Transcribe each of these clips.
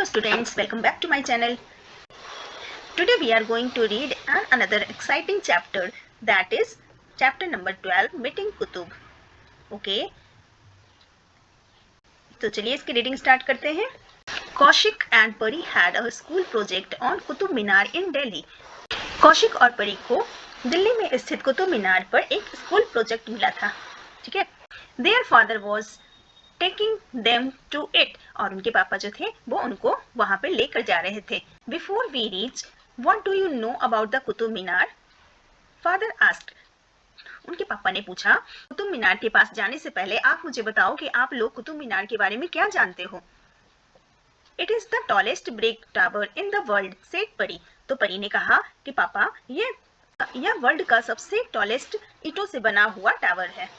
Hello students, welcome back to my channel. Today we are going to read another exciting chapter, that is chapter number 12, Meeting Qutub. Okay, तो चलिए इसकी reading start करते हैं. Kaushik and Pari had a school project on Qutub Minar in Delhi. Kaushik और परी को दिल्ली में स्थित कुतुब मीनार पर एक स्कूल प्रोजेक्ट मिला था. ठीक है. Their father was taking them to it, और उनके पापा जो थे वो उनको वहां पे लेकर जा रहे थे. Before we reach, what do you know about the Qutub Minar? Father asked. उनके पापा ने पूछा, कुतुब मीनार के पास जाने से पहले आप मुझे बताओ कि आप लोग कुतुब मीनार के बारे में क्या जानते हो. It is the tallest brick tower in the world, said परी. तो परी ने कहा कि पापा यह वर्ल्ड का सबसे टॉलेस्ट ईंटों से बना हुआ टावर है.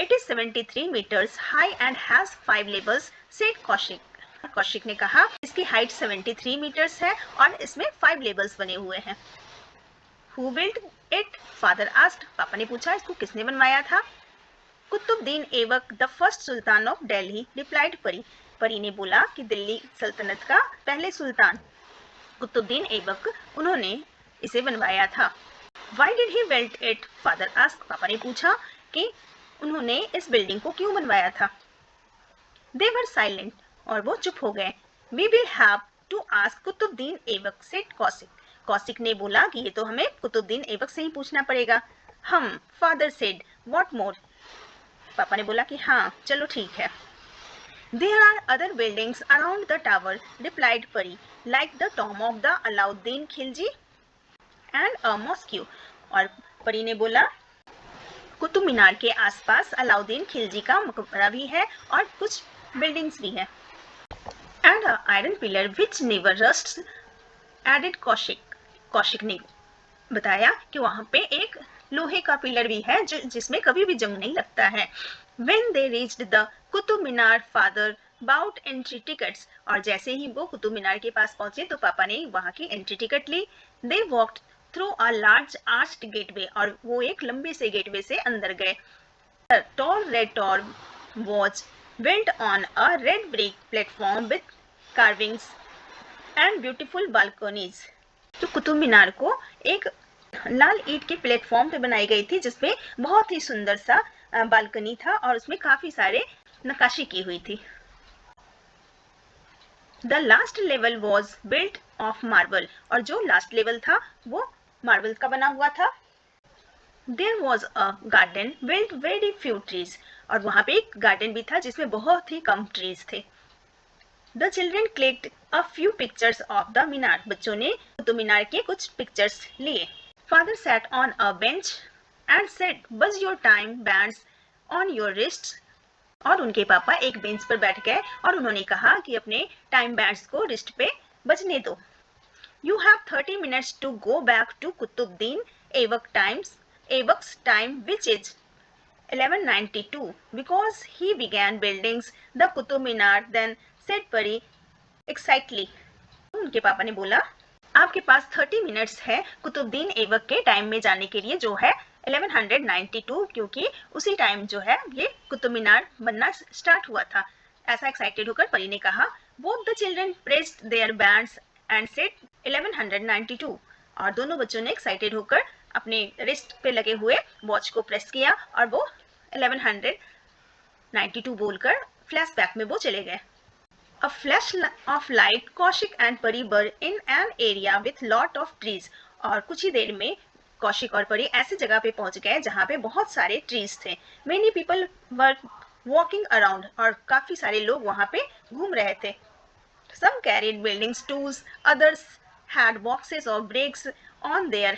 It is 73 meters high and has 5 levels, said Kaushik. Kaushik ने कहा इसकी हाइट 73 मीटर्स है और इसमें 5 लेवल्स बने हुए हैं. Who built it? Father asked. पापा ने पूछा इसको किसने बनवाया था. Qutubuddin Aibak, the first sultan of Delhi, replied Pari. Pari ने बोला कि दिल्ली सल्तनत का पहले सुल्तान कुतुबुद्दीन ऐबक, उन्होंने इसे बनवाया था. Why did he build it? Father asked. पापा ने पूछा कि उन्होंने इस बिल्डिंग को क्यों बनवाया था. They were silent, और वो चुप हो गए. We will have to ask Qutubuddin Aibak, said Kaushik. Kaushik ने बोला कि ये तो हमें कुतुबुद्दीन ऐबक से ही पूछना पड़ेगा. हम, फादर said, what more? पापा ने बोला कि हाँ चलो ठीक है. There are other buildings around the tower, replied परी, like the tomb of the Alauddin Khilji and a mosque. और परी ने बोला कुतुब मीनार के आसपास अलाउद्दीन खिलजी का मकबरा भी है और कुछ बिल्डिंग्स भी है. And iron pillar which never rusts, added Kaushik. Kaushik ने बताया कि वहां पे एक लोहे का पिलर भी है जिसमें कभी भी जंग नहीं लगता है. When they reached the Qutub Minar, father bought entry tickets. और जैसे ही वो कुतुब मीनार के पास पहुंचे तो पापा ने वहां की एंट्री टिकट ली. They walked through a large arched gateway, और वो एक लंबे से गेटवे से अंदर गए. Tall red tower was built on a red brick platform with carvings and beautiful balconies. तो कुतुब मीनार को एक लाल ईंट के प्लेटफॉर्म पे बनाई गई थी जिसपे बहुत ही सुंदर सा बालकनी था और उसमें काफी सारे नक्काशी की हुई थी. The last level was built of marble, और जो लास्ट लेवल था वो मार्बल का बना हुआ था. There was a garden with very few trees, और वहां पे एक गार्डन भी था जिसमें बहुत ही कम ट्रीज थे. The children clicked a few pictures of the मीनार. बच्चों ने कुतुब मीनार के कुछ पिक्चर्स लिए. Father sat on a bench and said, "Buzz your time bands on your wrists." और उनके पापा एक बेंच पर बैठ गए और उन्होंने कहा कि अपने टाइम बैंड्स को रिस्ट पे बजने दो. You have 30 minutes to go back to Qutbuddin Aibak's time, which is 1192, because he began building the Qutub Minar then, said Pari excitedly. उनके पापा ने बोला आपके पास 30 मिनट्स है कुतुबुद्दीन ऐबक के टाइम में जाने के लिए, जो है 1192, क्योंकि उसी टाइम जो है ये कुतुब मीनार बनना स्टार्ट हुआ था. ऐसा एक्साइटेड होकर परी ने कहा. Both the children pressed their bands and said 1192, और दोनों बच्चों ने एक्साइटेड होकर अपने रिस्ट पे लगे हुए वॉच को प्रेस किया और वो 1192 बोलकर फ्लैशबैक में वो चले गए. A flash of light, Kaushik and परी were in an area with lot of trees. और कुछ ही देर में कौशिक और परी ऐसी जगह पे पहुंच गए जहाँ पे बहुत सारे ट्रीज थे. Many people were walking around, और काफी सारे लोग वहाँ पे घूम रहे थे. Some carried building tools, others had boxes of bricks on their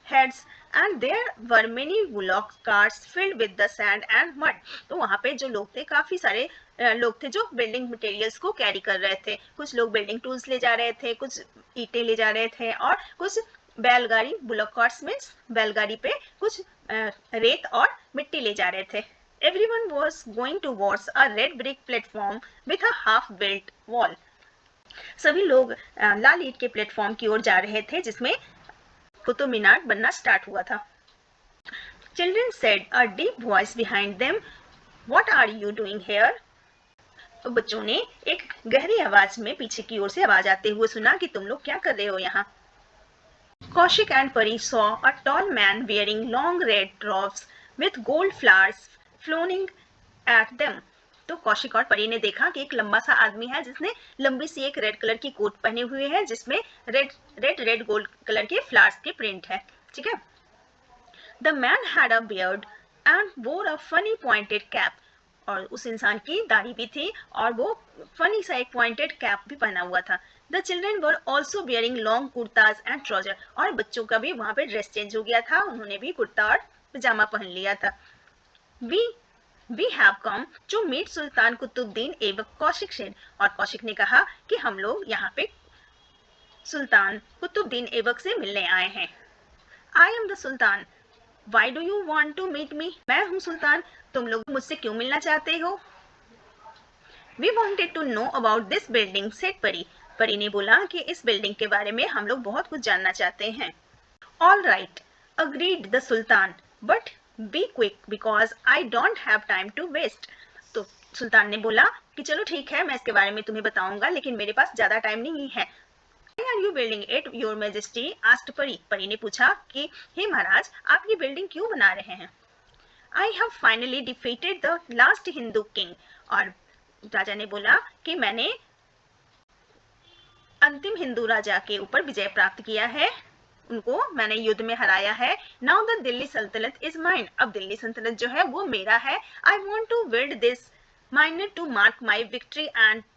heads, and there were many bullock carts filled with the sand and mud. तो वहाँ पे जो लोग थे काफी सारे लोग थे जो बिल्डिंग मटेरियल्स को कैरी कर रहे थे. कुछ लोग बिल्डिंग टूल्स ले जा रहे थे, कुछ ईंटें ले जा रहे थे, और कुछ बैलगाड़ी, बुलॉक कार्ट्स में बैलगाड़ी पे कुछ रेत और मिट्टी ले जा रहे थे. Everyone was going towards a red brick platform with a half-built wall. सभी लोग लाल ईंट के प्लेटफॉर्म की ओर जा रहे थे जिसमें कुतुब मीनार बनना स्टार्ट हुआ था. Children said, a deep voice behind them, "What are you doing here?" तो बच्चों ने एक गहरी आवाज में पीछे की ओर से आवाज आते हुए सुना कि तुम लोग क्या कर रहे हो यहाँ। Kaushik and Pari saw a tall man wearing long red robes with gold flowers flowing at them. तो कौशिक और परी ने देखा कि एक लंबा सा आदमी है जिसने लंबी सी एक रेड कलर की कोट पहने हुए है जिसमें रेड गोल्ड कलर के फ्लावर्स के प्रिंट है। ठीक है। The man had a beard and wore a funny pointed cap. और उस इंसान की दाढ़ी भी थी और वो फनी सा एक पॉइंटेड कैप भी पहना हुआ था। The children were also bearing long kurtas and trouser. और बच्चों का भी वहां पे ड्रेस चेंज हो गया था, उन्होंने भी कुर्ता और पजामा पहन लिया था। We have come to meet Sultan Qutubuddin Aibak, Kaushik said। और कौशिक ने कहा कि हम लोग यहाँ पे सुल्तान कुतुबुद्दीन ऐबक से मिलने आए हैं। I am the Sultan. Why do you want to meet me? मैं हूँ सुल्तान, तुम लोग मुझसे क्यों मिलना चाहते हो? We wanted to know about this building, said परी। परी ने बोला कि इस बिल्डिंग के बारे में हम लोग बहुत कुछ जानना चाहते हैं। All right, agreed the Sultan, but be quick because I don't have time to waste। तो सुल्तान ने बोला कि चलो ठीक है, मैं इसके बारे में तुम्हें बताऊंगा, लेकिन मेरे पास ज्यादा टाइम नहीं है। Why are you building it, Your Majesty? asked परी। परी ने पूछा कि हे महाराज, आप ये बिल्डिंग क्यों बना रहे हैं? I have finally defeated the last Hindu king। और राजा ने बोला कि मैंने अंतिम हिंदू राजा के ऊपर विजय प्राप्त किया है, उनको मैंने युद्ध में हराया है। Now the दिल्ली सल्तनत is mine। अब दिल्ली सल्तनत जो है वो मेरा है। I want to build this monument to mark my victory and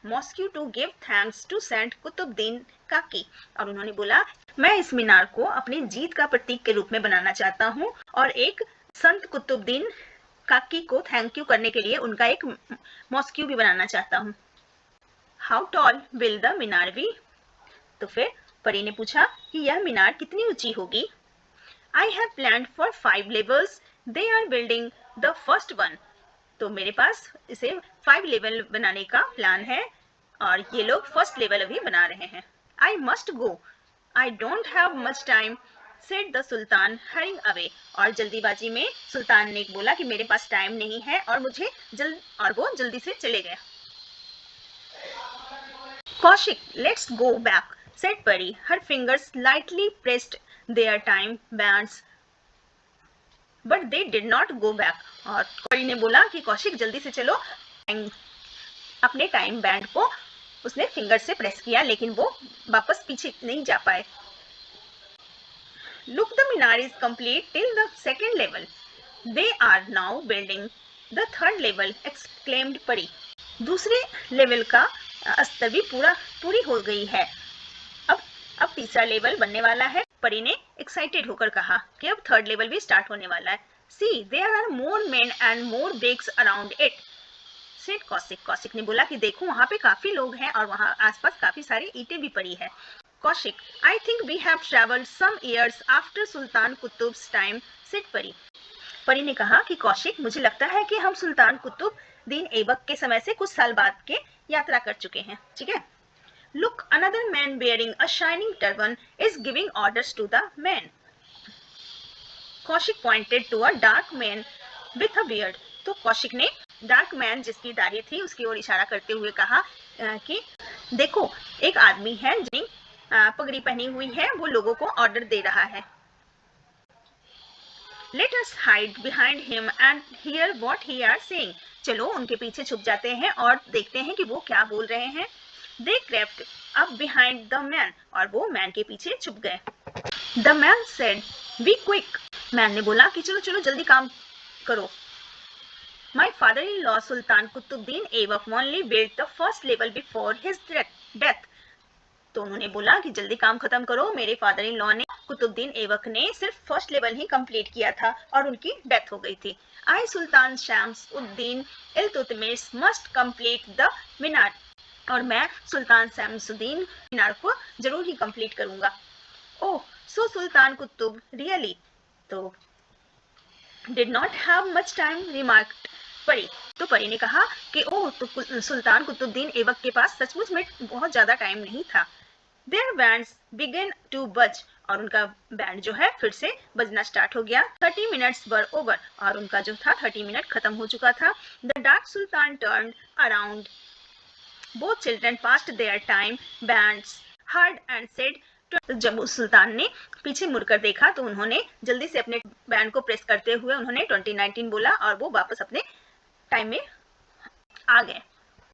mosque to give thanks to Saint Qutubuddin काकी। और उन्होंने बोला मैं इस मीनार को अपनी जीत का प्रतीक के रूप में बनाना चाहता हूँ और एक संत कुतुबुद्दीन काकी को थैंक यू करने के लिए उनका एक मॉस्क्यू भी बनाना चाहता हूँ। How tall will the Minar be? तो फिर परी ने पूछा कि यह मीनार कितनी ऊंची होगी? I have planned for 5 levels, they are building the first one. तो मेरे पास इसे 5 लेवल बनाने का प्लान है और ये लोग फर्स्ट लेवल अभी बना रहे हैं। I must go, I don't have much time, said the sultan hurrying away. और जल्दीबाजी में सुल्तान ने बोला कि मेरे पास टाइम नहीं है और वो जल्दी से चले गए। Kaushik, let's go back, said Pari. Her fingers lightly pressed their time bands but they did not go back. और परी ने बोला कि कौशिक जल्दी से चलो। अपने टाइम बैंड को उसने फिंगर से प्रेस किया लेकिन वो वापस पीछे नहीं जा पाए। Look the Minar is complete till the second level, they are now building the third level, exclaimed Pari. दूसरे लेवल का स्तर भी पूरी हो गई है, अब तीसरा लेवल बनने वाला है। परी ने एक्साइटेड होकर कहा कि अब थर्ड लेवल भी स्टार्ट होने वाला है। See there are more men and more bricks around it, said Kaushik. Kaushik ने बोला कि देखो वहां पे काफी लोग हैं और वहां आसपास काफी सारी ईंटें भी पड़ी है। Kaushik, I think we have travelled some years after Sultan Qutub's time, said Pari. Pari ने कहा कि कौशिक, मुझे लगता है कि हम सुल्तान कुतुबुद्दीन ऐबक के समय से कुछ साल बाद के यात्रा कर चुके हैं। ठीक है। Look, another man wearing a shining turban is giving orders to the men। Kaushik pointed to a dark man with a beard। तो कौशिक ने डार्क मैन जिसकी दाढ़ी थी उसकी ओर इशारा करते हुए कहा कि देखो एक आदमी है जिसने पगड़ी पहनी हुई है, वो लोगों को ऑर्डर दे रहा है। Let us hide behind him and hear what he are saying। चलो उनके पीछे छुप जाते हैं और देखते हैं कि वो क्या बोल रहे हैं। They crept up behind the man। और वो मैन के पीछे छुप गए। The man said, "Be quick." Man ने बोला कि चलो चलो जल्दी काम करो। My father-in-law Sultan Qutbuddin Aibak only built the first level before his death। तो उन्होंने बोला कि जल्दी काम खत्म करो, मेरे फादर इन लॉ ने कुतुबुद्दीन ऐबक ने सिर्फ फर्स्ट लेवल ही कंप्लीट किया था और उनकी डेथ हो गई थी। I Sultan Shams Uddin Iltutmish must complete the minar. और मैं सुल्तान शम्सुद्दीन मीनार को जरूर ही कंप्लीट करूंगा। ओह, सो सुल्तान कुतुब रियली तो did not have much time, remarked परी। तो परी ने कहा कि ओह, तो सुल्तान कुतुबुद्दीन ऐबक के पास सचमुच में बहुत ज्यादा टाइम नहीं था। Their bands began to buzz, और उनका बैंड जो है फिर से बजना स्टार्ट हो गया। 30 minutes were over, और उनका जो था 30 मिनट खत्म हो चुका था। The dark sultan turned around. Both children passed their time bands heard and said, जब उस सुल्तान ने पीछे मुड़कर देखा तो उन्होंने जल्दी से अपने बैंड को प्रेस करते हुए उन्होंने 2019 बोला और वो वापस अपने टाइम में आ गए।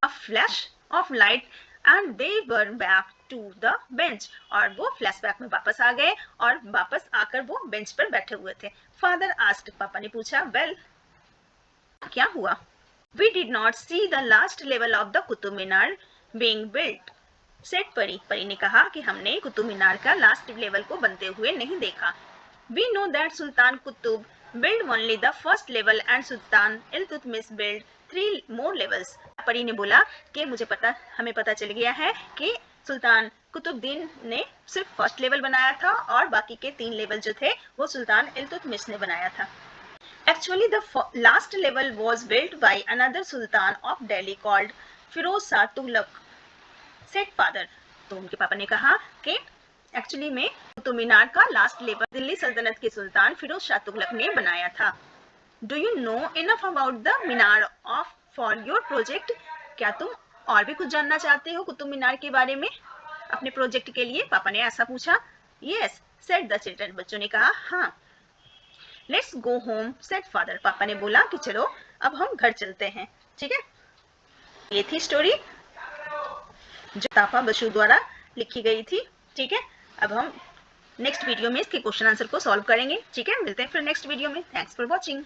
A flash of light and they were back to the bench, और वो फ्लैशबैक में वापस आ गए और वापस आकर वो बेंच पर बैठे हुए थे। Father asked, पापा ने पूछा, well, क्या हुआ? We did not see the last level of the Qutub Minar being built, said परी। परी ने कहा कि हमने कुतुब मीनार का लास्ट लेवल को बनते हुए नहीं देखा। We know that Sultan Qutub built only the first level and Sultan Iltutmish built 3 more levels. परी ने बोला कि हमें पता चल गया है कि सुल्तान कुतुबुद्दीन ने सिर्फ फर्स्ट लेवल बनाया था और बाकी के 3 लेवल जो थे वो सुल्तान इल्तुतमिश ने बनाया था। Actually, the last level was built by another Sultan of Delhi called Firoz Shah Tughlaq, said father. तो उनके पापा ने कहा कि एक्चुअली में कुतुब मीनार का लास्ट लेवल दिल्ली सल्तनत के सुल्तान फिरोज शाह तुगलक ने बनाया था। Do you know enough about the Minar of for your project? क्या तुम और भी कुछ जानना चाहते हो कुतुब मीनार के बारे में अपने प्रोजेक्ट के लिए? पापा ने ऐसा पूछा। यस, सेड द चिल्ड्रन, बच्चों ने कहा हाँ। Let's go home, said father, पापा ने बोला कि चलो अब हम घर चलते हैं। ठीक है, ये थी स्टोरी जो ताफा बसु द्वारा लिखी गई थी। ठीक है, अब हम नेक्स्ट वीडियो में इसके क्वेश्चन आंसर को सॉल्व करेंगे। ठीक है, मिलते हैं फिर नेक्स्ट वीडियो में। Thanks for watching.